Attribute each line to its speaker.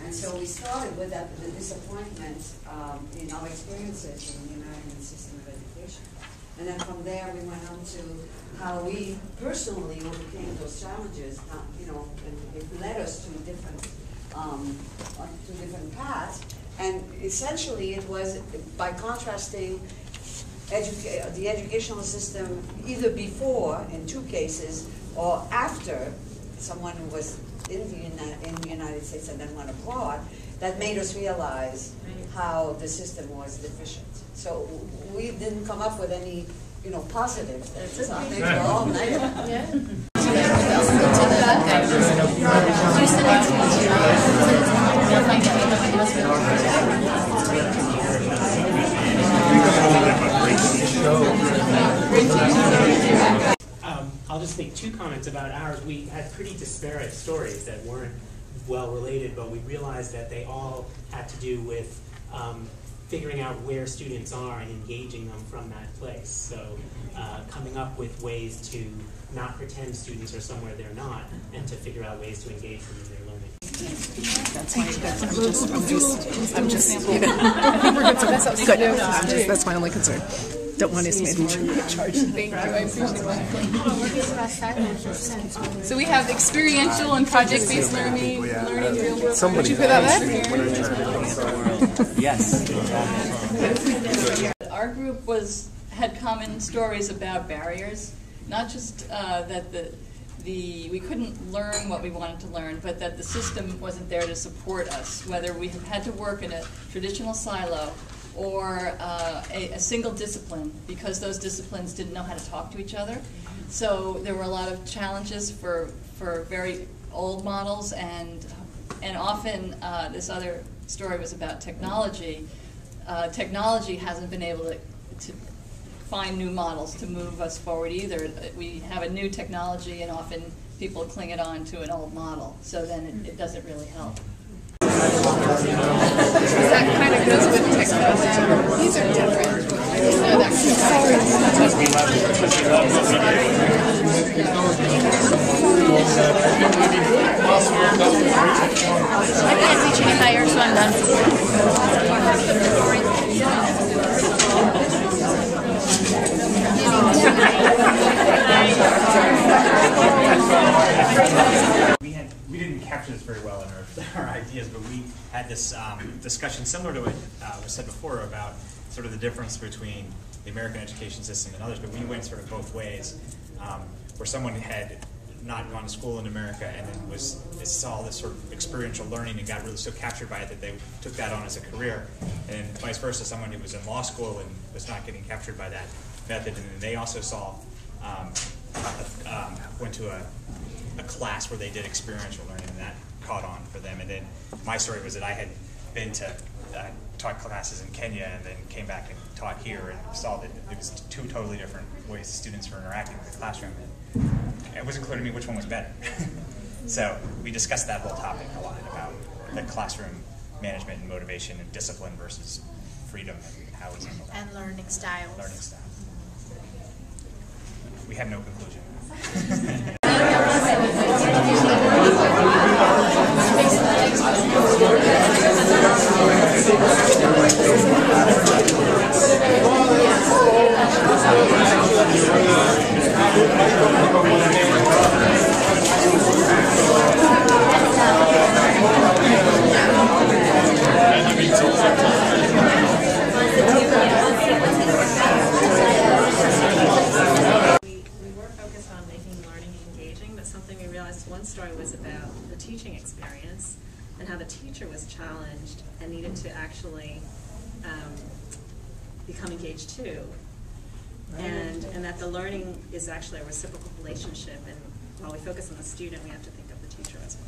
Speaker 1: And so we started with that, the disappointment in our experiences in the American system of education. And then from there we went on to how we personally overcame those challenges, and it led us to different paths. And essentially it was by contrasting the educational system either before, in 2 cases, or after someone who was in the United States and then went abroad, that made us realize how the system was deficient. So we didn't come up with any, positives. It's all negative.
Speaker 2: I'll just make 2 comments about ours. We had pretty disparate stories that weren't well related, but we realized that they all had to do with figuring out where students are and engaging them from that place. So coming up with ways to not pretend students are somewhere they're not, and to figure out ways to engage them in their learning.
Speaker 3: That's fine. I'm just kidding. I think we're good. Good. That's my only concern. Don't want to get charged. Thank you. I appreciate that. So we have experiential and project-based learning real world. Would you put that there?
Speaker 4: Yes.
Speaker 5: Our group had common stories about barriers, not just that we couldn't learn what we wanted to learn, but that the system wasn't there to support us, whether we had to work in a traditional silo or a single discipline, because those disciplines didn't know how to talk to each other. So there were a lot of challenges for very old models, and often this other story was about technology. Technology hasn't been able to find new models to move us forward either. We have a new technology, and often people cling it on to an old model, so then it doesn't really help.
Speaker 3: That kind of goes with technology. These are different.
Speaker 6: I'm not reaching any higher, so I'm
Speaker 4: We didn't capture this very well in our ideas, but we had this discussion similar to what was said before about sort of the difference between the American education system and others, but we went sort of both ways, where someone had not gone to school in America and then saw this sort of experiential learning and got really so captured by it that they took that on as a career, and vice versa, someone who was in law school and was not getting captured by that method, and then they also saw went to a class where they did experiential learning, and that caught on for them. And then my story was that I had been to taught classes in Kenya and then came back and taught here and saw that it was 2 totally different ways the students were interacting with the classroom. And it wasn't clear to me which one was better. So we discussed that whole topic a lot about the classroom management and motivation and discipline versus freedom and how we handle that.
Speaker 6: and learning styles.
Speaker 4: Learning styles. We have no conclusion.
Speaker 7: One story was about the teaching experience and how the teacher was challenged and needed to actually become engaged too, and that the learning is actually a reciprocal relationship, and while we focus on the student, we have to think of the teacher as well.